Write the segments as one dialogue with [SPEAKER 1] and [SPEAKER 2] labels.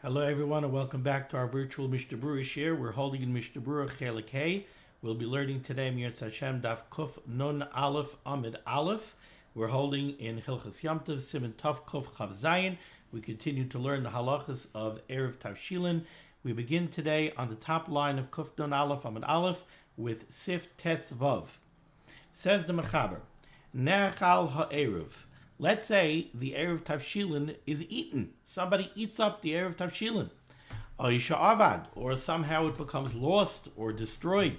[SPEAKER 1] Hello everyone and welcome back to our virtual Mishnah Berurah share. We're holding in Mishnah Berurah Chelik Hey. We'll be learning today Mirz Hashem Daf Kuf Nun Aleph Amid Aleph. We're holding in Hilchas Yom Tov Siman Tov Kuf Chav Zayin. We continue to learn the halachas of eiruv tavshilin. We begin today on the top line of Kuf Nun Aleph Amid Aleph with Sif Tes Vav. Says the Mechaber, Nechal ha'eiruv. Let's say the eiruv tavshilin is eaten. Somebody eats up the eiruv tavshilin. Oisha avad, or somehow it becomes lost or destroyed.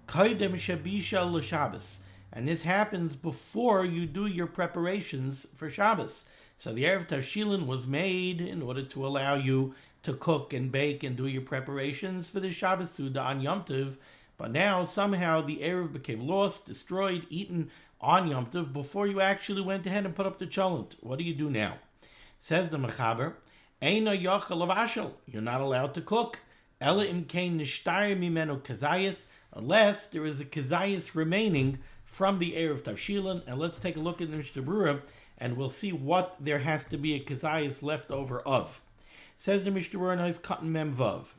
[SPEAKER 1] Kaidem shabisha l'Shabbos. And this happens before you do your preparations for Shabbos. So the eiruv tavshilin was made in order to allow you to cook and bake and do your preparations for the Shabbos Suda on Yom Tov. But now somehow the eiruv became lost, destroyed, eaten on Yom Tov before you actually went ahead and put up the cholent. What do you do now? Says the Mechaber, Eina yochel lavashel. You're not allowed to cook. Ela im kein nishtayr mimenu kazayis, unless there is a kazayis remaining from the eiruv tavshilin. And let's take a look at the Mishnah Berurah, and we'll see what there has to be a kazayis left over of. Says the Mishnah Berurah, nice cotton mem vav.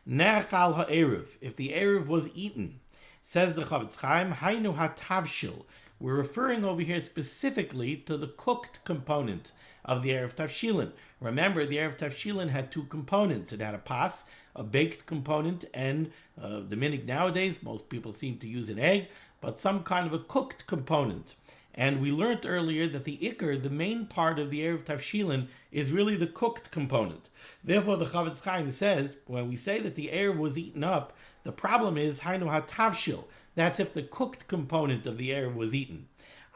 [SPEAKER 1] Nechal ha'eiruv. If the eiruv was eaten, says the Chavetz Chaim, hainu tavshil. We're referring over here specifically to the cooked component of the eiruv tavshilin. Remember, the eiruv tavshilin had two components. It had a pas, a baked component, and the minig nowadays, most people seem to use an egg, but some kind of a cooked component. And we learned earlier that the ikar, the main part of the eiruv tavshilin, is really the cooked component. Therefore, the Chavetz Chaim says, when we say that the eiruv was eaten up, the problem is hainu tavshil. That's if the cooked component of the eiruv was eaten.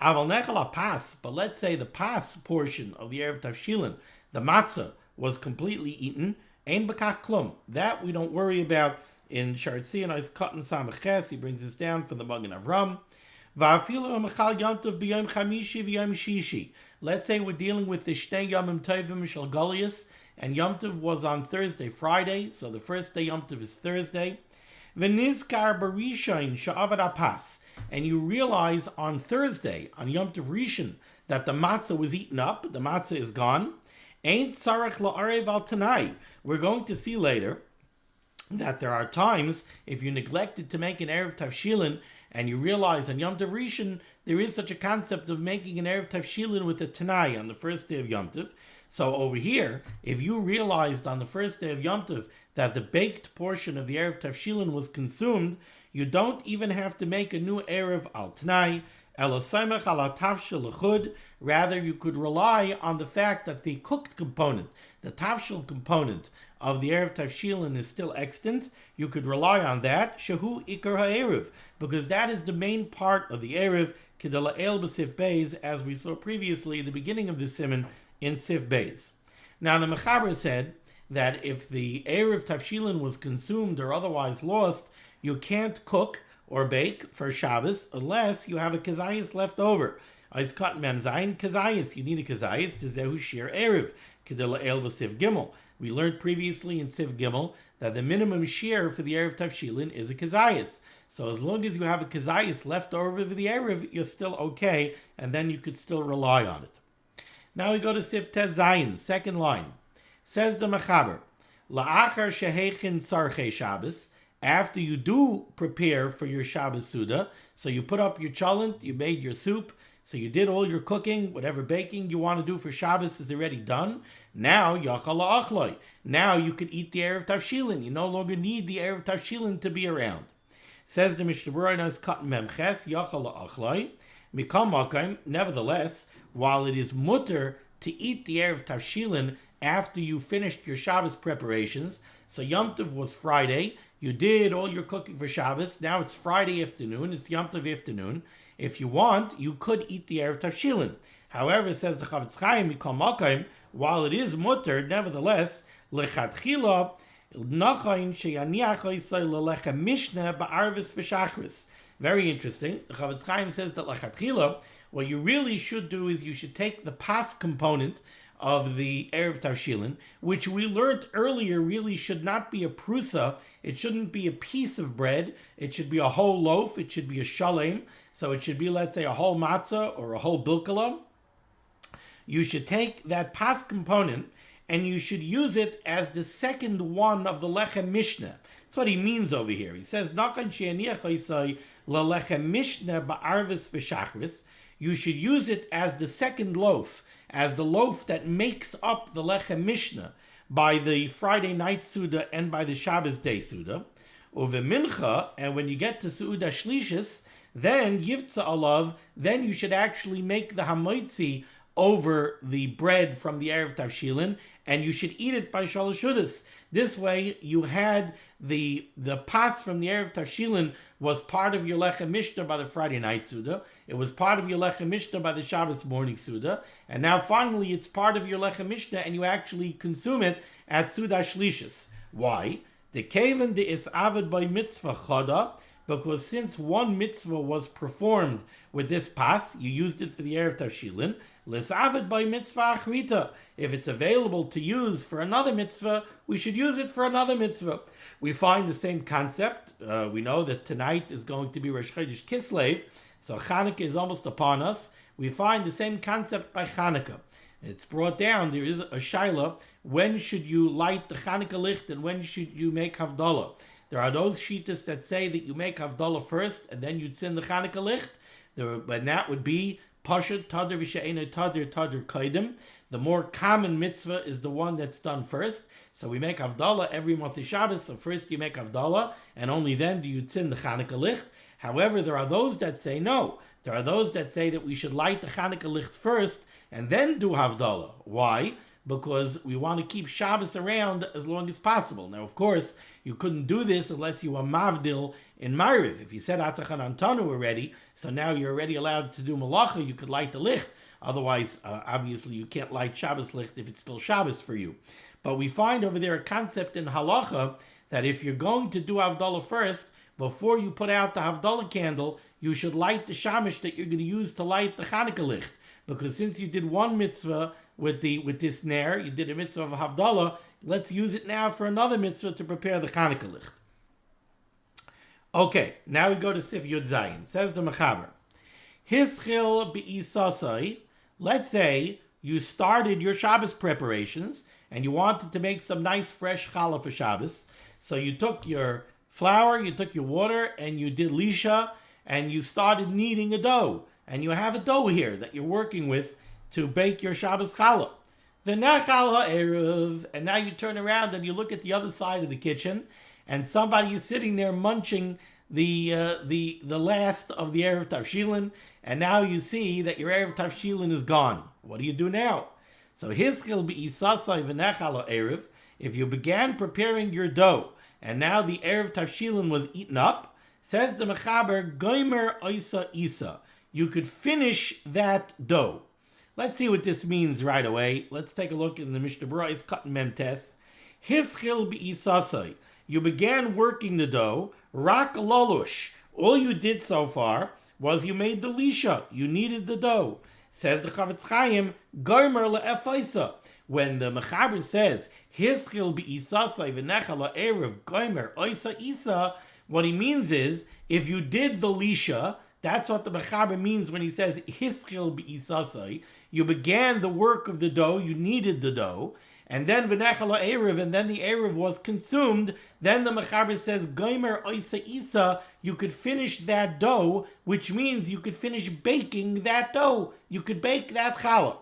[SPEAKER 1] Aval nechal pas, but let's say the pas portion of the eiruv tavshilin, the matzah, was completely eaten. Ein bekach klum. That we don't worry about. In Sharetzi and Ice Cotton Samaches, he brings this down from the Magen Avram. Let's say we're dealing with the Shnei Yomim Tovim Shel Golius, and Yom Tov was on Thursday, Friday, so the first day Yom Tov is Thursday. V'nizkar b'rishon she'avad apas, and you realize on Thursday, on Yom Tov Rishon, that the matzah was eaten up, the matzah is gone. Ain't tzarech la'arev al tanai. We're going to see later that there are times, if you neglected to make an eiruv tavshilin, and you realize on Yom Tov Rishon, there is such a concept of making an eiruv tavshilin with a tanai on the first day of Yom Tov. So over here, if you realized on the first day of Yom Tov that the baked portion of the eiruv tavshilin was consumed, you don't even have to make a new eiruv al tanai. Rather, you could rely on the fact that the cooked component, the tavshil component of the eiruv tavshilin is still extant. You could rely on that, shehu ikar ha'eiruv, because that is the main part of the eiruv, kedela el b'sif beis, as we saw previously at the beginning of the Siman in Sif beis. Now the Mechaber said that if the eiruv tavshilin was consumed or otherwise lost, you can't cook or bake for Shabbos unless you have a kazayis left over. Ice cut mem zayin kazayis. You need a kazayis to zehu shir eiruv kedela el b'sif gimel. We learned previously in Sif Gimel that the minimum share for the eiruv tavshilin is a kazayis. So as long as you have a kazayis left over for the eiruv, you're still okay, and then you could still rely on it. Now we go to Sif Tez Zayin, second line. Says the Mechaber, La'achar shehechin sarchei Shabbos, after you do prepare for your Shabbos Suda, so you put up your cholent, you made your soup, so you did all your cooking, whatever baking you want to do for Shabbos is already done. Now, yachal la'achloi. Now you could eat the eiruv tavshilin. You no longer need the eiruv tavshilin to be around. Says the Mishnah Berurah, cotton memches, yachal la'achloi. Mikam makam, nevertheless, while it is mutter to eat the eiruv tavshilin after you finished your Shabbos preparations, so Yom Tov was Friday, you did all your cooking for Shabbos, now it's Friday afternoon, it's Yom Tov afternoon. If you want, you could eat the eiruv tavshilin. However, says the Chavetz Chaim, mikam makam, while it is mutter, nevertheless, lechatchila nachayin sheyaniach oisay lelechem Mishnah ba'arvis v'shachris. Very interesting. The Chavetz Chaim says that lechatchila, what you really should do is you should take the pas component of the eiruv tavshilin, which we learned earlier really should not be a prusa. It shouldn't be a piece of bread. It should be a whole loaf. It should be a shalem. So it should be, let's say, a whole matzah or a whole bilkala. You should take that pas component and you should use it as the second one of the lechem Mishnah. That's what he means over here. He says, you should use it as the second loaf, as the loaf that makes up the lechem Mishnah by the Friday night Suda and by the Shabbos day Suda. Uve mincha, and when you get to Suda Shlishis, then Yivtza Alav, then you should actually make the Hamoitzi over the bread from the eiruv tavshilin, and you should eat it by Shalosh Shudas. This way, you had the pas from the eiruv tavshilin was part of your lechem Mishnah by the Friday night Suda. It was part of your lechem Mishnah by the Shabbos morning Suda. And now finally, it's part of your lechem Mishnah, and you actually consume it at Suda Shlishis. Why? The kaven de is avid by mitzvah chada, because since one mitzvah was performed with this pas, you used it for the eiruv tavshilin. Lesavid by mitzvah achrita. If it's available to use for another mitzvah, we should use it for another mitzvah. We find the same concept. We know that tonight is going to be Rosh Chodesh Kislev, so Chanukah is almost upon us. We find the same concept by Chanukah. It's brought down. There is a shaila. When should you light the Chanukah licht, and when should you make Havdalah? There are those shittas that say that you make Havdalah first and then you'd send the Chanukah licht. And that would be Pashut Tadir V'She'ena Tadir Tadir Kaidim. The more common mitzvah is the one that's done first. So we make Havdalah every Motzei Shabbos. So first you make Havdalah, and only then do you send the Chanukah licht. However, there are those that say no. There are those that say that we should light the Chanukah licht first and then do Havdalah. Why? Because we want to keep Shabbos around as long as possible. Now, of course, you couldn't do this unless you were mavdil in Mariv. If you said Atachan Antanu already, so now you're already allowed to do Malacha, you could light the licht. Otherwise, obviously, you can't light Shabbos licht if it's still Shabbos for you. But we find over there a concept in halachah that if you're going to do Havdalah first, before you put out the Havdalah candle, you should light the shamish that you're going to use to light the Chanukah licht. Because since you did one mitzvah with this ner, you did a mitzvah of Havdalah, let's use it now for another mitzvah to prepare the Chanukah licht. Okay, now we go to Sif Yud Zayin. Says the Mechaber, Hischil be'isasai. Let's say you started your Shabbos preparations and you wanted to make some nice fresh challah for Shabbos. So you took your flour, you took your water, and you did lisha, and you started kneading a dough. And you have a dough here that you're working with to bake your Shabbos challah. V'nechal ha'eruv, and now you turn around and you look at the other side of the kitchen, and somebody is sitting there munching the last of the eiruv tavshilin, and now you see that your eiruv tavshilin is gone. What do you do now? So hischil be'isasai v'nechal ha'eruv, if you began preparing your dough, and now the eiruv tavshilin was eaten up, says the Mechaber, goimer oisa isa. You could finish that dough. Let's see what this means right away. Let's take a look in the Mishnah Berurah. It's cut memtes. Hischil be'isasai. You began working the dough. Rak lolush. All you did so far was you made the lisha. You kneaded the dough. Says the Chavetz Chaim, gomer le'efaisa. When the Mechaber says, Hischil be'isasai v'nechal ha'eruv gomer oisa isa, what he means is, if you did the lisha, that's what the Mechaber means when he says hischil be'isasai. You began the work of the dough, you kneaded the dough, and then v'nechal ha'eruv, and then the eiruv was consumed. Then the Mechaber says gomer oisa isa. You could finish that dough, which means you could finish baking that dough. You could bake that challah.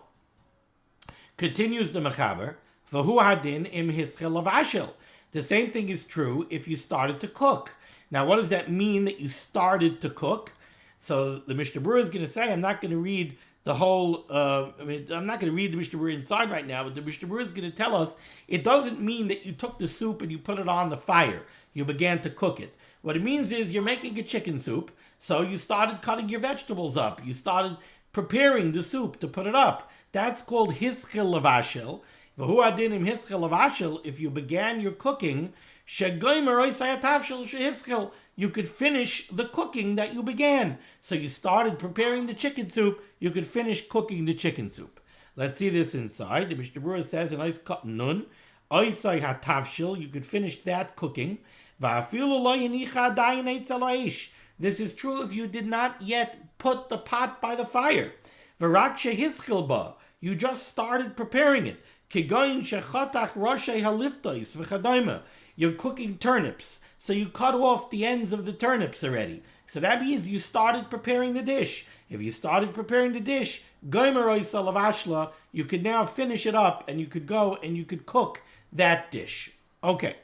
[SPEAKER 1] Continues the Mechaber, v'hu hadin im hischil lavashil. The same thing is true if you started to cook. Now, what does that mean that you started to cook? So the Mishnah Berurah is going to say, I'm not going to read the whole, I'm not going to read the Mishnah Berurah inside right now, but the Mishnah Berurah is going to tell us, it doesn't mean that you took the soup and you put it on the fire. You began to cook it. What it means is you're making a chicken soup, so you started cutting your vegetables up. You started preparing the soup to put it up. That's called hischil lavashil. V'hu adinim hischil lavashil. If you began your cooking, shegoymer oisay tavshil shehischil. You could finish the cooking that you began. So you started preparing the chicken soup, you could finish cooking the chicken soup. Let's see this inside. The Mishnah Berurah says, in Ois Kat Nun, oisay hatavshil, you could finish that cooking. Va'afilu lo yenicha dayin eitz al haish. This is true if you did not yet put the pot by the fire. V'rak shehischil ba. You just started preparing it. Kigoyin shechatach roshei haliftois v'chadayma. You're cooking turnips, so you cut off the ends of the turnips already. So that means you started preparing the dish. If you started preparing the dish, goymer oisal of ashla, you could now finish it up, and you could go and you could cook that dish. Okay.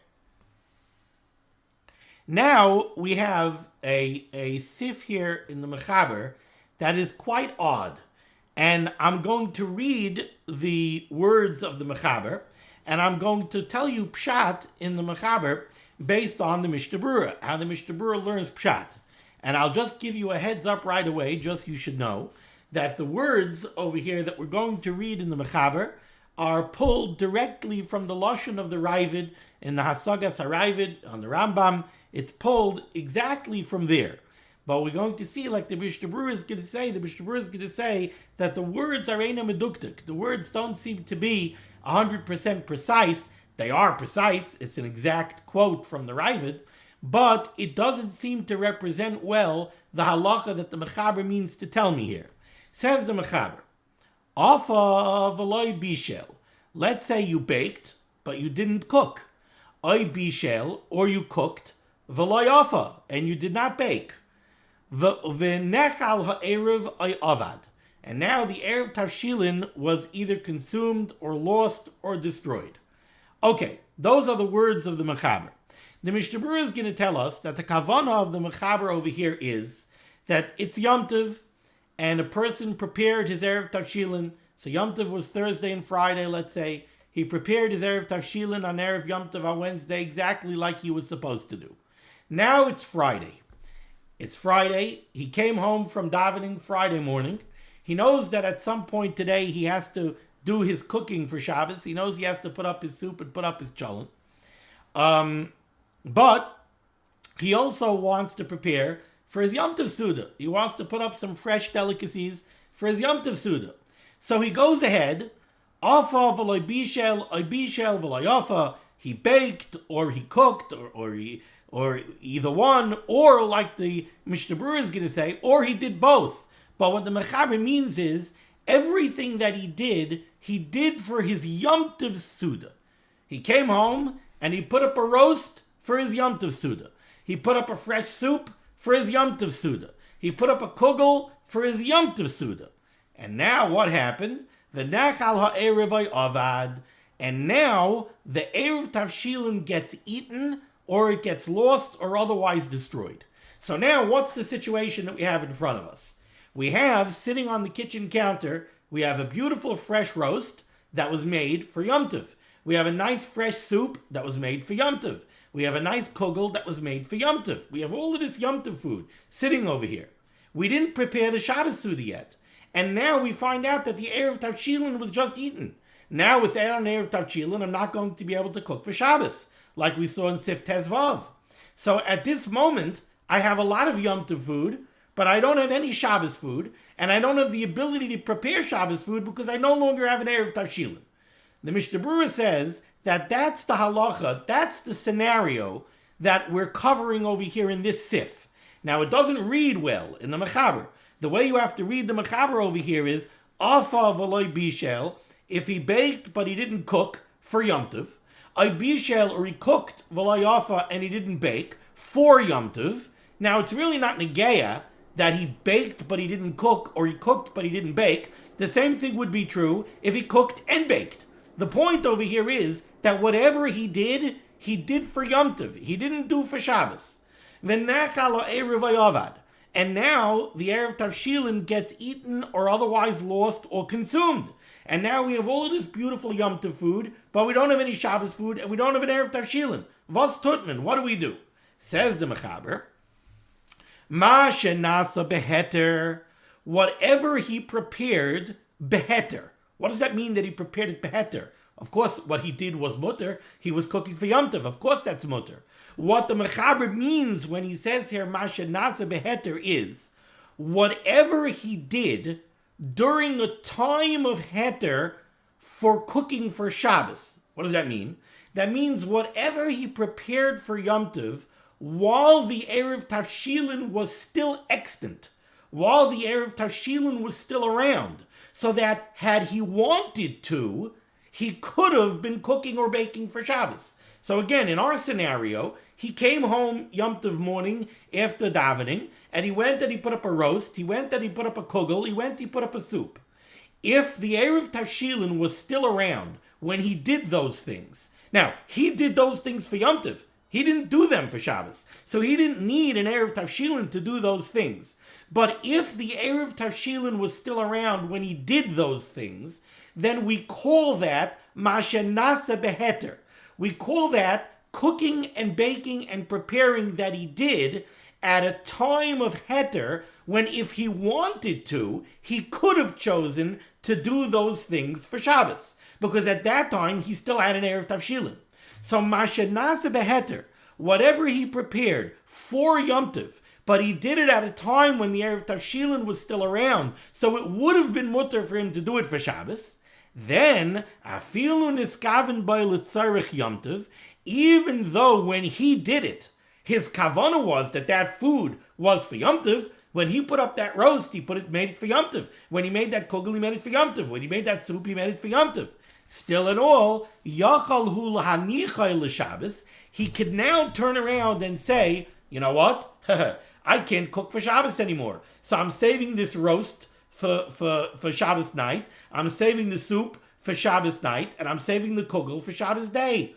[SPEAKER 1] Now we have a sif here in the Mechaber that is quite odd. And I'm going to read the words of the Mechaber, and I'm going to tell you pshat in the Mechaber based on the Mishnah Berurah, how the Mishnah Berurah learns pshat. And I'll just give you a heads up right away, just you should know, that the words over here that we're going to read in the Mechaber are pulled directly from the Lashon of the Ravid in the Hasagas HaRavid on the Rambam. It's pulled exactly from there. But we're going to see, like the Mishnah Berurah is going to say, that the words are eina meduktik. The words don't seem to be 100% precise. They are precise. It's an exact quote from the Ravid, but it doesn't seem to represent well the halachah that the Mechaber means to tell me here. Says the Mechaber, Afa v'loy bishel. Let's say you baked, but you didn't cook. Oy bishel, or you cooked, v'loy afa, and you did not bake. V'nechal ha'eiruv oy avad. And now the eiruv tavshilin was either consumed or lost or destroyed. Okay, those are the words of the Mechaber. The Mishnah Berurah is going to tell us that the kavanah of the Mechaber over here is that it's Yom Tov, and a person prepared his eiruv tavshilin. So Yom Tov was Thursday and Friday, let's say. He prepared his eiruv tavshilin on erev Yom Tov on Wednesday, exactly like he was supposed to do. Now it's Friday. It's Friday. He came home from davening Friday morning. He knows that at some point today he has to do his cooking for Shabbos. He knows he has to put up his soup and put up his cholent. But he also wants to prepare for his Yom Tov Suda. He wants to put up some fresh delicacies for his Yom Tov Suda. So he goes ahead, Afa v'loy bishel, oy bishel v'loy afa. He baked, or he cooked, or either one, or like the Mishnah Berurah is going to say, or he did both. But what the Mechaber means is, everything that he did for his Yom Tov Suda. He came home, and he put up a roast for his Yom Tov Suda. He put up a fresh soup for his Yom Tov Suda. He put up a kugel for his Yom Tov Suda. And now what happened? V'nechal ha'eiruv oy avad. And now the eiruv tavshilin gets eaten, or it gets lost, or otherwise destroyed. So now what's the situation that we have in front of us? We have, sitting on the kitchen counter, we have a beautiful fresh roast that was made for Yom Tov. We have a nice fresh soup that was made for Yom Tov. We have a nice kugel that was made for Yom Tov. We have all of this Yom Tov food sitting over here. We didn't prepare the Shabbos Suda yet. And now we find out that the eiruv tavshilin was just eaten. Now without an eiruv tavshilin, I'm not going to be able to cook for Shabbos, like we saw in Sif Tezvav. So at this moment, I have a lot of Yom Tov food, but I don't have any Shabbos food, and I don't have the ability to prepare Shabbos food because I no longer have an eiruv tavshilin. The Mishnah Berurah says that that's the halacha, that's the scenario that we're covering over here in this sif. Now, it doesn't read well in the Mechaber. The way you have to read the Mechaber over here is Afa v'loy bishel, if he baked but he didn't cook for Yom Tov. Oy bishel, or he cooked v'loy afa and he didn't bake for Yom Tov. Now, it's really not negeya that he baked but he didn't cook, or he cooked but he didn't bake. The same thing would be true if he cooked and baked. The point over here is that whatever he did for Yom Tov. He didn't do for Shabbos. V'nechal ha'eiruv oy avad. And now the eiruv tavshilin gets eaten or otherwise lost or consumed. And now we have all of this beautiful Yom Tov food, but we don't have any Shabbos food, and we don't have an eiruv tavshilin. Vos tutman, what do? Says the Mechaber, Ma shenasa beheter, whatever he prepared, beheter. What does that mean that he prepared it beheter? Of course, what he did was mutter. He was cooking for Yom Tov. Of course, that's mutter. What the Mechaber means when he says here, Ma shenasa beheter, is whatever he did during a time of heter for cooking for Shabbos. What does that mean? That means whatever he prepared for Yom Tov while the eiruv tavshilin was still extant, while the eiruv tavshilin was still around, so that had he wanted to, he could have been cooking or baking for Shabbos. So again, in our scenario, he came home Yom Tov morning after davening, and he went and he put up a roast, he went and he put up a kugel, he put up a soup. If the eiruv tavshilin was still around when he did those things, now, he did those things for Yom Tov. He didn't do them for Shabbos. So he didn't need an eiruv tavshilin to do those things. But if the eiruv tavshilin was still around when he did those things, then we call that masha nasa beheter. We call that cooking and baking and preparing that he did at a time of heter, when if he wanted to, he could have chosen to do those things for Shabbos. Because at that time, he still had an eiruv tavshilin. So masha nasa beheter, whatever he prepared for Yom Tov, but he did it at a time when the eiruv tavshilin was still around, so it would have been mutter for him to do it for Shabbos. Then, afilu niskaven by l'tzarech Yom Tov, even though when he did it, his kavanah was that that food was for Yom Tov. When he put up that roast, made it for Yom Tov. When he made that kugel, he made it for Yom Tov. When he made that soup, he made it for Yom Tov. Still in all, yachal hu l'hanichai l'Shabbos, he could now turn around and say, you know what? I can't cook for Shabbos anymore. So I'm saving this roast for Shabbos night. I'm saving the soup for Shabbos night. And I'm saving the kugel for Shabbos day.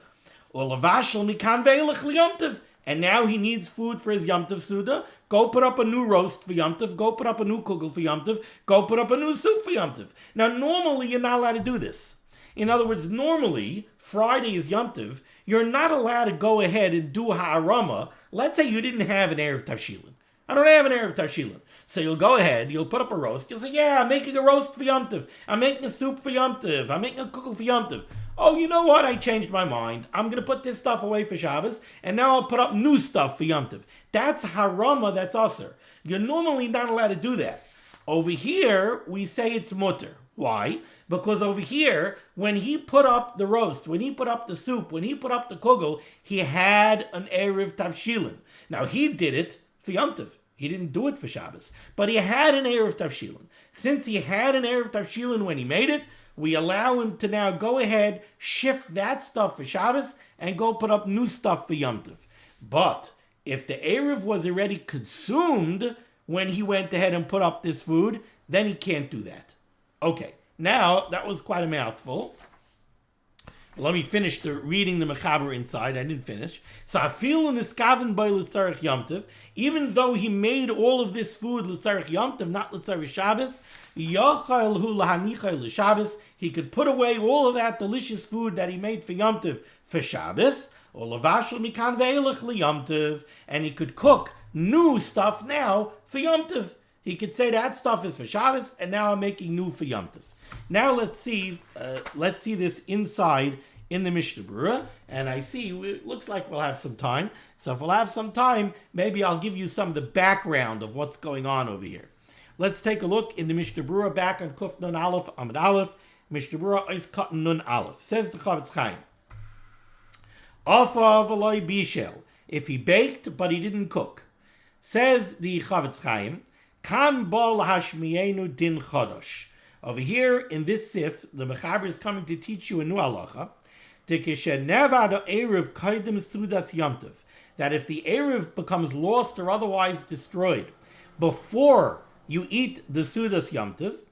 [SPEAKER 1] And now he needs food for his Yom Tov Suda. Go put up a new roast for Yom Tov. Go put up a new kugel for Yom Tov. Go put up a new soup for Yom Tov. Now, normally, you're not allowed to do this. In other words, normally, Friday is Yom Tov. You're not allowed to go ahead and do ha'arama. Let's say you didn't have an eiruv tavshilin. I don't have an eiruv tavshilin. So you'll go ahead, you'll put up a roast. You'll say, yeah, I'm making a roast for Yom Tov. I'm making a soup for Yom Tov. I'm making a kugel for Yom Tov. Oh, you know what? I changed my mind. I'm going to put this stuff away for Shabbos, and now I'll put up new stuff for Yom Tov. That's harama, that's usher. You're normally not allowed to do that. Over here, we say it's mutter. Why? Because over here, when he put up the roast, when he put up the soup, when he put up the kugel, he had an eiruv tavshilin. Now, he did it for Yom Tov. He didn't do it for Shabbos. But he had an eiruv tavshilin. Since he had an eiruv tavshilin when he made it, we allow him to now go ahead, shift that stuff for Shabbos, and go put up new stuff for Yom Tov. But if the eiruv was already consumed when he went ahead and put up this food, then he can't do that. Okay, now that was quite a mouthful. Let me finish reading the mechaber inside. I didn't finish. So afilu niskaven by l'tzarech Yom Tov, even though he made all of this food l'tzarech Yom Tov, not l'tzarech Shabbos, yachal hu l'hanichai l'Shabbos, he could put away all of that delicious food that he made for Yom Tov for Shabbos, or levashel mikan ve'elech l'Yom Tov, and he could cook new stuff now for Yom Tov. He could say that stuff is for Shabbos, and now I'm making new for Yom Tov. Now let's see this inside in the Mishnah Berurah, and I see it looks like we'll have some time. So if we'll have some time, maybe I'll give you some of the background of what's going on over here. Let's take a look in the Mishnah Berurah back on Kuf Nun Aleph Amud Aleph. Mishnah Berurah is Katan Nun Aleph. Says the Chavetz Chaim, Afa v'loi bishel, if he baked but he didn't cook. Says the Chavetz Chaim, Kan bal hashmienu din chodosh. Over here in this sif, the mechaber is coming to teach you a new halachah. That if the eiruv becomes lost or otherwise destroyed before you eat the sudas Yom Tov,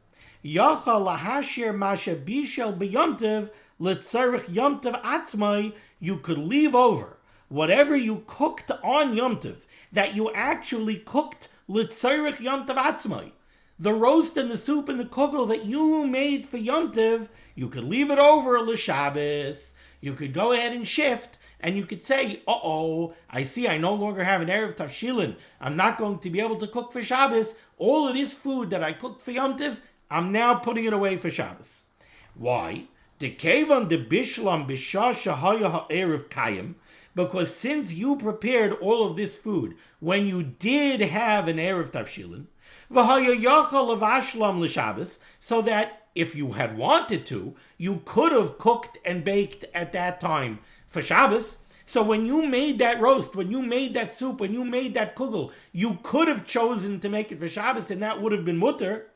[SPEAKER 1] yachal lahashir masha bishel b'Yom Tov l'tzarech Yom Tov atzmai, you could leave over whatever you cooked on Yom Tov that you actually cooked l'tzarech Yom Tov atzmai. The roast and the soup and the kugel that you made for Yom Tov, you could leave it over l'Shabbos. You could go ahead and shift, and you could say, I see I no longer have an eiruv tavshilin. I'm not going to be able to cook for Shabbos. All of this food that I cooked for Yom Tov, I'm now putting it away for Shabbos. Why? Because since you prepared all of this food when you did have an eiruv tavshilin, so that if you had wanted to, you could have cooked and baked at that time for Shabbos. So when you made that roast, when you made that soup, when you made that kugel, you could have chosen to make it for Shabbos, and that would have been mutter.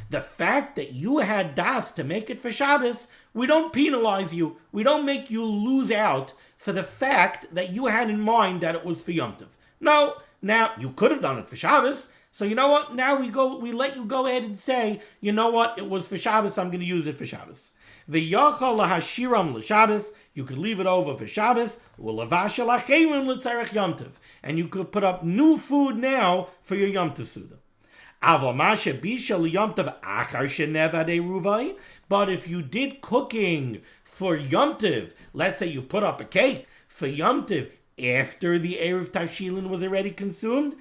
[SPEAKER 1] The fact that you had das to make it for Shabbos, we don't penalize you. We don't make you lose out for the fact that you had in mind that it was for Yom Tov. No, now you could have done it for Shabbos. So you know what? Now we let you go ahead and say, you know what? It was for Shabbos. I'm going to use it for Shabbos. V'yachal lahashiram l'Shabbos. You could leave it over for Shabbos. U'lavashel achayim l'tzarech Yom Tov. And you could put up new food now for your Yom Tov Suda. But if you did cooking for Yom Tov, let's say you put up a cake for Yom Tov after the eiruv tavshilin was already consumed,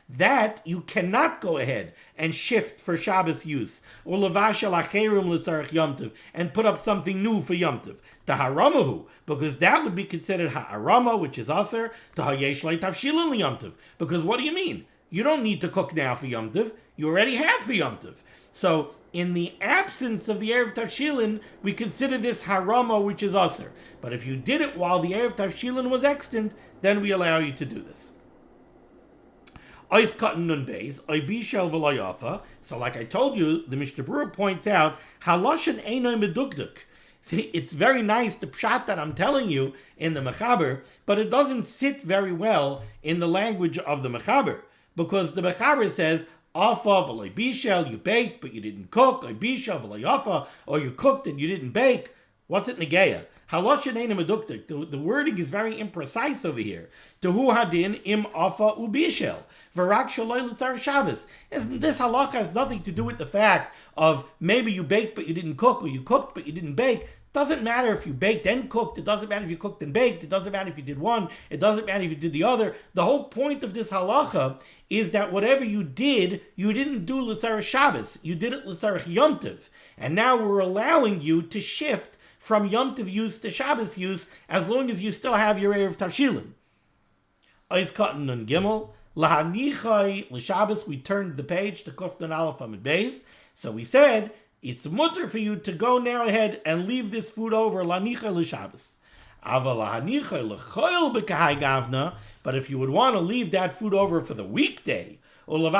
[SPEAKER 1] that you cannot go ahead and shift for Shabbos use, and put up something new for Yom Tov. Haramahu, because that would be considered ha'arama, which is aser, to hayesh tavshilin Yom Tov. Because what do you mean? You don't need to cook now for Yom Tov. You already have for Yom Tov. So, in the absence of the eiruv tavshilin, we consider this harama, which is aser. But if you did it while the eiruv tavshilin was extant, then we allow you to do this. So like I told you, the Mishnah Berurah points out, haloshen einay medukduk. See, it's very nice, the pshat that I'm telling you in the mechaber, but it doesn't sit very well in the language of the mechaber. Because the mechaber says, afa v'loy bishel, you baked but you didn't cook, or bishel v'loy afa, or you cooked and you didn't bake. What's it negeya? Haloshen einay medukduk. The wording is very imprecise over here. Tehu hadin im afa ubishel. V'rak shaloi l'tzar Shabbos. This halachah has nothing to do with the fact of maybe you baked but you didn't cook, or you cooked but you didn't bake. Doesn't matter if you baked and cooked. It doesn't matter if you cooked and baked. It doesn't matter if you did one. It doesn't matter if you did the other. The whole point of this halacha is that whatever you did, you didn't do l'tzarech Shabbos. You did it l'tzarech Yom Tov. And now we're allowing you to shift from Yom Tov use to Shabbos use as long as you still have your eiruv tavshilin. Ois katan nun gimel. Lahanichai l'Shabbos. We turned the page to Kuf Nun Aleph Amud Beis. So we said, it's mutter for you to go now ahead and leave this food over lanicha l'Shabbos. But if you would want to leave that food over for the weekday, and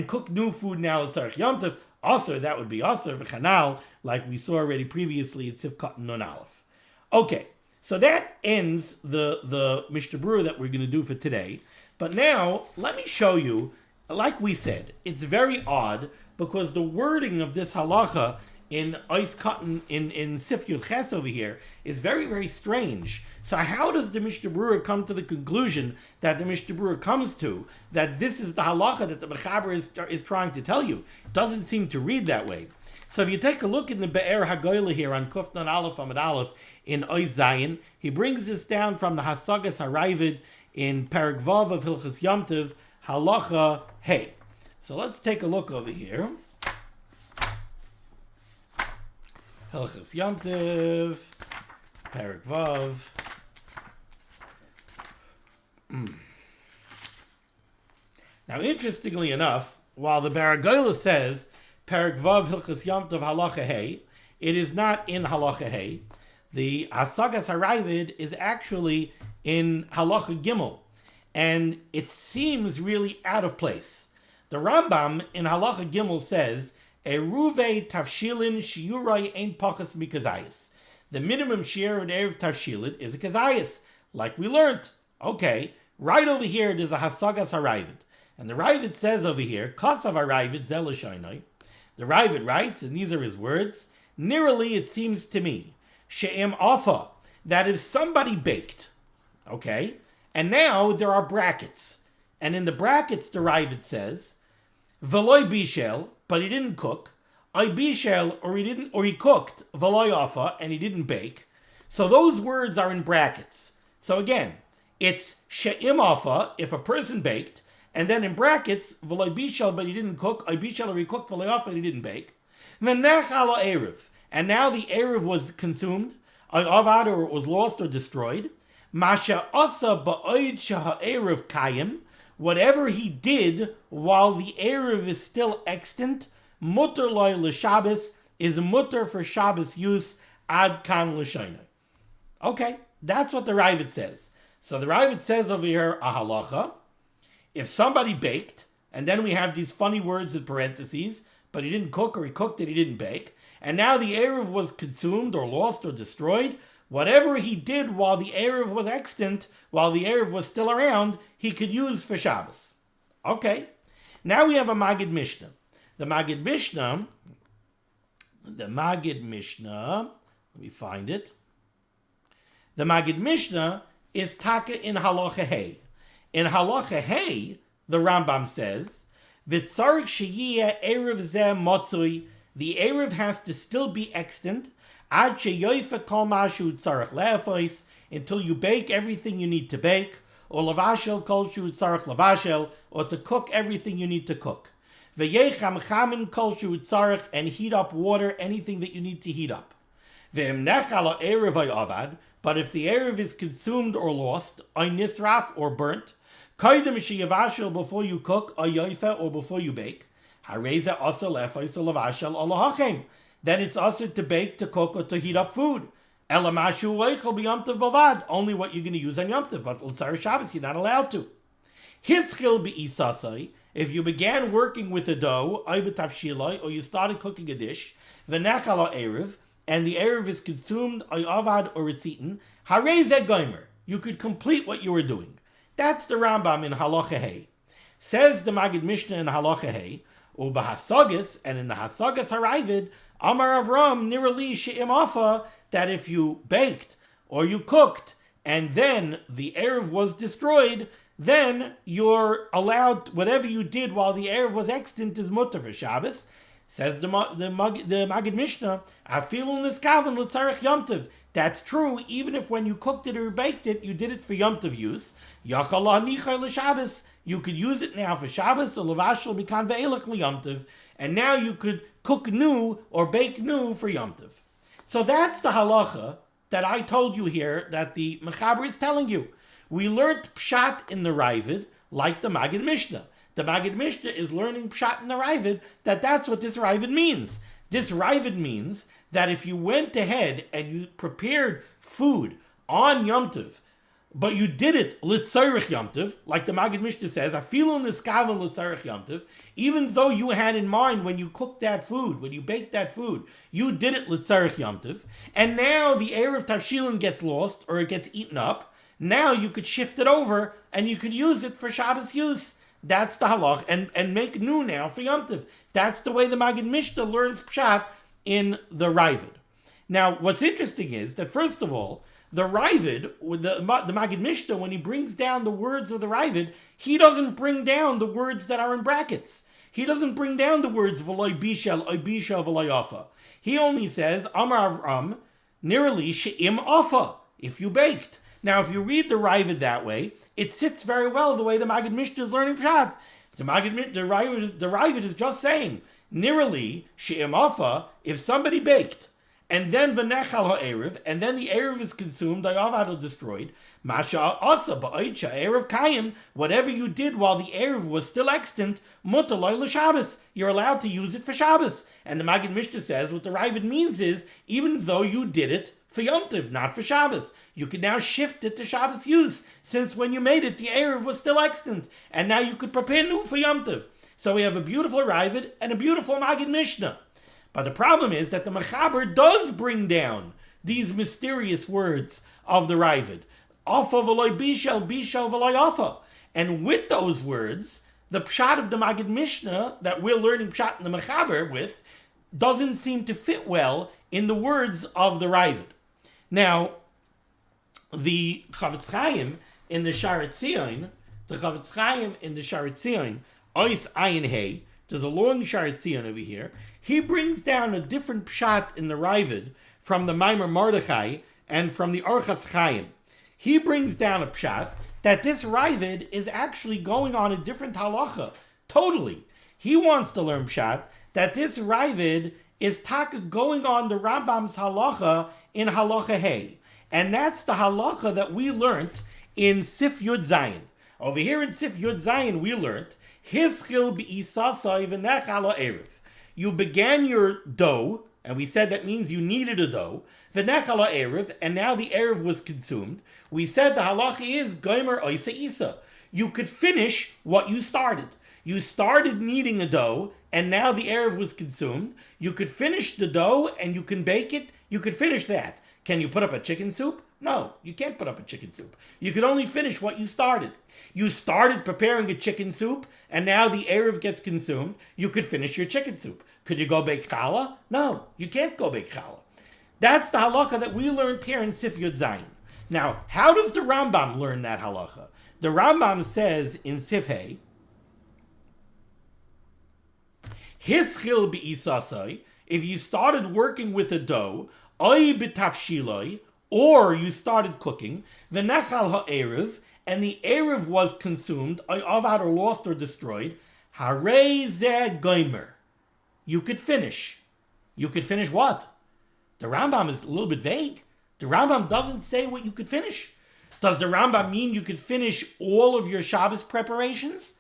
[SPEAKER 1] cook new food now l'tzarech Yom Tov, also that would be aser v'chanal, like we saw already previously at Sivkat Nun Aleph. Okay, so that ends the Mishnah Berurah that we're going to do for today. But now let me show you. Like we said, it's very odd because the wording of this halacha in Ois Katan in Sif Yud Ches over here is very, very strange. So how does the Mishnah Berurah come to the conclusion that the Mishnah Berurah comes to, that this is the halacha that the Mechaber is trying to tell you? It doesn't seem to read that way. So if you take a look in the Be'er HaGoyla here on Kuf Nun Aleph Amud Aleph in Ois Zayin, he brings this down from the Hasagas HaRaivid in Perek Vav of Hilchos Yom Tov, halacha hey. So let's take a look over here. Hilchos Yom Tov, Perek Vav. Now, interestingly enough, while the Baragola says Perek Vav Hilchos Yom Tov halacha hey, it is not in halacha hey. The Hasagas HaRaivid is actually in halacha gimel. And it seems really out of place. The Rambam in Halacha Gimel says, eiruv tavshilin shiurai ein pachas mikazayis. The minimum share of eiruv tavshilin is a kazayis, like we learned. Okay, right over here there's a Hasagas HaRaivid. And the Raivid says over here, Kasav HaRaivid zelashainoi. The Raivid writes, and these are his words, nearly it seems to me, she'em afa, that if somebody baked, okay, and now there are brackets. And in the brackets, the Raivid says, V'loy bishel, but he didn't cook. I bishel, or he cooked, v'loy afa, and he didn't bake. So those words are in brackets. So again, it's she'im afa, if a person baked, and then in brackets, v'loy bishel, but he didn't cook. I bishel, or he cooked, v'loy afa, and he didn't bake. V'nech ala eiruv, and now the eiruv was consumed, avad, or it was lost or destroyed. Masha asa ba'oid sheha eiruv kayim, whatever he did while the eiruv is still extant, mutter loy l'Shabbos, is mutter for Shabbos use ad kan l'shaynai. Okay, that's what the Raivid says. So the Ravid says over here, a halacha, if somebody baked, and then we have these funny words in parentheses, but he didn't cook, or he cooked and he didn't bake, and now the eiruv was consumed or lost or destroyed, whatever he did while the eiruv was extant, while the eiruv was still around, he could use for Shabbos. Okay, now we have a Magid Mishnah. The Magid Mishnah, let me find it. The Magid Mishnah is taka in halachah hey. In halachah hey, the Rambam says, V'tzarich sheyiyeh eiruv zeh motzui, the eiruv has to still be extant, ad sheyoifa kol mashu tzarich le'efois, until you bake everything you need to bake, or lavashel kol shu tzarich lavashel, or to cook everything you need to cook. V'yecham chamin kol shu tzarich, and heat up water, anything that you need to heat up. V'em nechal eiruv avad, but if the eiruv is consumed or lost, or nisraf or burnt, kaidem sheyavashel, before you cook, or yoifa, or before you bake, hareza also lefois lavashel alahachem, then it's also to bake, to cook, or to heat up food. Elamashu leichel b'yomtiv bavad, only what you're going to use on yomtiv, but for Tzar Shabbos you're not allowed to. Hischil b'isasai, if you began working with a dough, tavshilin, or you started cooking a dish, v'nechal eiruv, and the eiruv is consumed, avad, or it's eaten, harezeh gomer, you could complete what you were doing. That's the Rambam in halachah hey. Says the Magid Mishnah in halachah hey, u'b'hasagas, and in the hasagas haravid, Amar Avram nirali she'im afa, that if you baked or you cooked and then the eiruv was destroyed, then you're allowed, whatever you did while the eiruv was extant is mutter for Shabbos. Says the Magid Mishnah, afilun niskaven l'tzarech yomtiv. That's true, even if when you cooked it or baked it, you did it for yomtiv use. Yachal hanichai l'Shabbos. You could use it now for Shabbos, or levashel mikan ve'elach liyomtiv, and now you could cook new or bake new for yomtiv. So that's the halacha that I told you here that the Mechaber is telling you. We learned pshat in the Ravid like the Magid Mishnah. The Magid Mishnah is learning pshat in the Ravid that's what this Ravid means. This Ravid means that if you went ahead and you prepared food on yomtiv, but you did it litzarich yomtiv, like the Magid Mishnah says, afilun niskaven litzarich yomtiv, even though you had in mind when you cooked that food, when you baked that food, you did it litzarich yomtiv, and now the eiruv tavshilin gets lost or it gets eaten up, now you could shift it over and you could use it for Shabbos use. That's the halach, and make new now for yomtiv. That's the way the Magid Mishnah learns pshat in the Ravid. Now, what's interesting is that first of all, the Ravid, the Magid Mishnah, when he brings down the words of the Ravid, he doesn't bring down the words that are in brackets. He doesn't bring down the words v'loy bishel, oy bishel v'loy afa. He only says Amar Avram nirali she'im afa, if you baked. Now, if you read the Ravid that way, it sits very well the way the Magid Mishnah is learning pshat. The Ravid is just saying nirali she'im afa, if somebody baked, and then v'nechal ha'eruv, and then the eruv is consumed, avad or destroyed. Masha asa ba'oitcha eruv kayim, whatever you did while the eruv was still extant, mutar lo l'Shabbos. You're allowed to use it for Shabbos. And the Magid Mishnah says what the Ravid means is, even though you did it for Yom Tov, not for Shabbos, you can now shift it to Shabbos use, since when you made it, the eruv was still extant, and now you could prepare new for Yom Tov. So we have a beautiful Ravid and a beautiful Magid Mishnah. But the problem is that the Mechaber does bring down these mysterious words of the Ravid. Afa v'loy bishel, bishel v'loy afa. And with those words, the pshat of the Magid Mishnah that we're learning pshat in the Mechaber with doesn't seem to fit well in the words of the Ravid. Now, the Chavetz Chaim in the Sharet Tzion, Ois Ayin Hey, there's a long Sharet Tzion over here. He brings down a different pshat in the Ravid from the Maimer Mordechai and from the Orchas Chaim. He brings down a pshat that this Ravid is actually going on a different halachah. Totally. He wants to learn pshat that this Ravid is going on the Rambam's halacha in halacha hey. And that's the halacha that we learned in Sif Yud Zayin. Over here in Sif Yud Zayin we learned Hischil b'isasai v'nechal ha'eruv. You began your dough, and we said that means you needed a dough, v'nechala eiruv, and now the eiruv was consumed, we said the halachah is gomer oisa isa. You could finish what you started. You started kneading a dough, and now the eiruv was consumed. You could finish the dough, and you can bake it. You could finish that. Can you put up a chicken soup? No, you can't put up a chicken soup. You could only finish what you started. You started preparing a chicken soup, and now the eiruv gets consumed. You could finish your chicken soup. Could you go bake challah? No, you can't go bake challah. That's the halacha that we learned here in Sif Yud Zayin. Now, how does the Rambam learn that halacha? The Rambam says in Sif Hey, Hischil be'isasai, if you started working with a dough, oy b'tavshilin, or you started cooking, v'nechal ha'eruv, and the eruv was consumed, oy avad or lost or destroyed, harei zeh gomer. You could finish. You could finish what? The Rambam is a little bit vague. The Rambam doesn't say what you could finish. Does the Rambam mean you could finish all of your Shabbos preparations?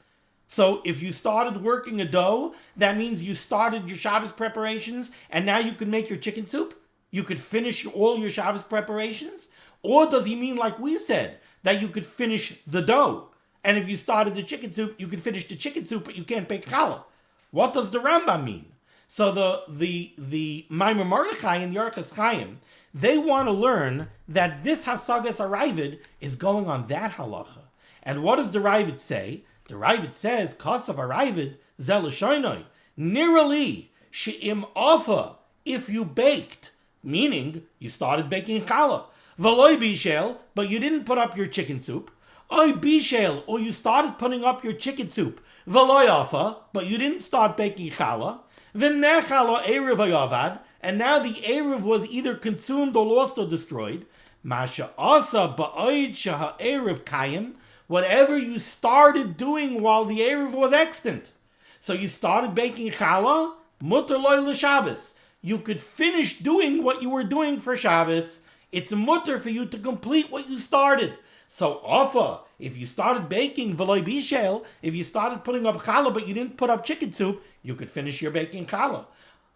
[SPEAKER 1] So if you started working a dough, that means you started your Shabbos preparations, and now you could make your chicken soup? You could finish all your Shabbos preparations? Or does he mean, like we said, that you could finish the dough? And if you started the chicken soup, you could finish the chicken soup, but you can't bake challah. What does the Rambam mean? So the Maimar Mordechai and the Orchos Chaim, they want to learn that this Hasagas Aravid is going on that halacha. And what does the Ravid say? The Ravid says, Kasav Aravid zel l'shoinoi, nirali she'im afa, if you baked, meaning you started baking challah, v'loi bishel, but you didn't put up your chicken soup, oy bishel, or you started putting up your chicken soup, v'loi afa, but you didn't start baking challah, v'nechalo eiruv hayavad, and now the eiruv was either consumed or lost or destroyed, masha asa ba'oid sheha eiruv kayim, whatever you started doing while the eiruv was extant. So you started baking challah, mutter loy l'Shabbos. You could finish doing what you were doing for Shabbos. It's mutter for you to complete what you started. So afa, if you started baking v'loy bishel, if you started putting up challah but you didn't put up chicken soup, you could finish your baking challah.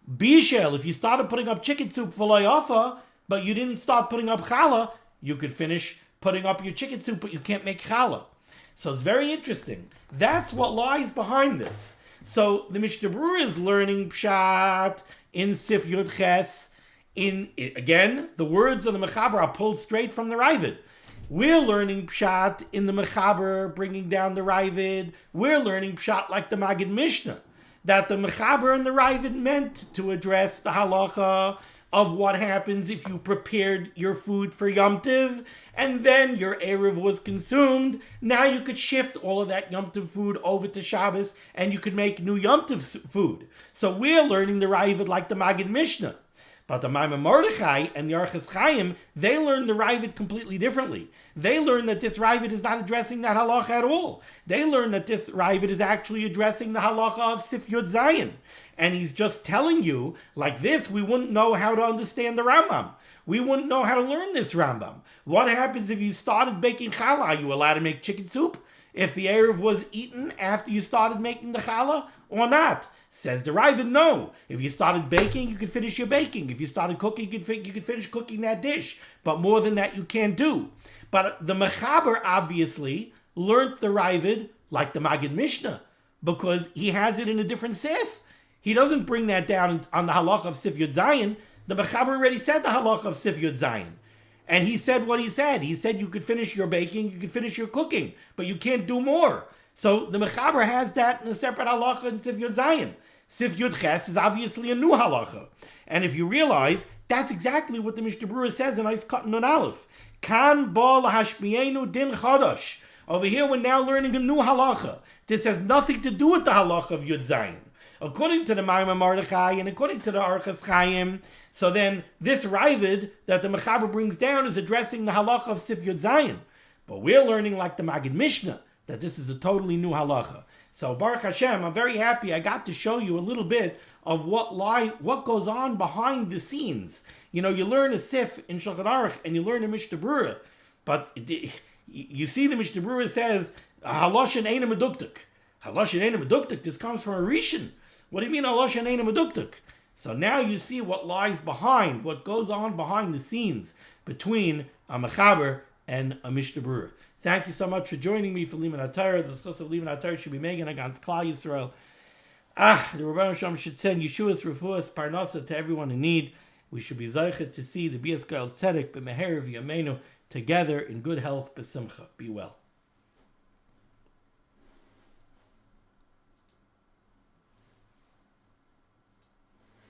[SPEAKER 1] Bishel, if you started putting up chicken soup v'loy afa, but you didn't start putting up challah, you could finish putting up your chicken soup, but you can't make challah. So it's very interesting. That's what lies behind this. So the Mishnah Berurah is learning pshat in Sif Yud Ches. Again, the words of the Mechaber are pulled straight from the Ravid. We're learning pshat in the Mechaber, bringing down the Ravid. We're learning pshat like the Magid Mishnah, that the Mechaber and the Ravid meant to address the halacha of what happens if you prepared your food for Yom Tiv and then your eiruv was consumed. Now you could shift all of that Yom Tiv food over to Shabbos and you could make new Yom Tiv food. So we're learning the Ravid like the Magid Mishnah. But the Maimar Mordechai and the Orchos Chaim, they learn the Ravid completely differently. They learn that this Ravid is not addressing that halacha at all. They learn that this Ravid is actually addressing the halacha of Sif Yud Zayin. And he's just telling you, like this, we wouldn't know how to understand the Rambam. We wouldn't know how to learn this Rambam. What happens if you started baking challah? Are you allowed to make chicken soup? If the eiruv was eaten after you started making the challah or not? Says the Ravid, no. If you started baking, you could finish your baking. If you started cooking, you could finish cooking that dish. But more than that, you can't do. But the Mechaber obviously learnt the Ravid like the Magid Mishnah, because he has it in a different sif. He doesn't bring that down on the halachah of Sif Yud Zayin. The Mechaber already said the halachah of Sif Yud Zayin. And he said what he said. He said you could finish your baking, you could finish your cooking, but you can't do more. So the Mechaber has that in a separate halacha in Sif Yud Zayin. Sif Yud Ches is obviously a new halacha. And if you realize, that's exactly what the Mishnah Berurah says in Ais Katan Nun Aleph. Kan ba lahashmienu din chadash. Over here we're now learning a new halacha. This has nothing to do with the halacha of Yud Zayin. According to the Maimar Mordechai and according to the Orchos Chaim, so then this Ravid that the Mechaber brings down is addressing the halacha of Sif Yud Zayin. But we're learning like the Magid Mishnah, that this is a totally new halacha. So Baruch Hashem, I'm very happy I got to show you a little bit of what goes on behind the scenes. You know, you learn a sif in Shulchan Aruch and you learn a Mishnah Berurah, but you see the Mishnah Berurah says haloshen eina meduktuk. Haloshen eina meduktuk. This comes from a Rishon. What do you mean haloshen eina meduktuk? So now you see what lies behind, what goes on behind the scenes between a Mechaber and a Mishnah Berurah. Thank you so much for joining me for limud HaTorah. The discussion of limud HaTorah should be megan against Klal Yisrael. The Rebbeinu Shalom should send Yeshua's refuas parnasa to everyone in need. We should be zeichet to see the Bias Gael Tzedek b'meher v'yameinu together in good health b'simcha. Be well.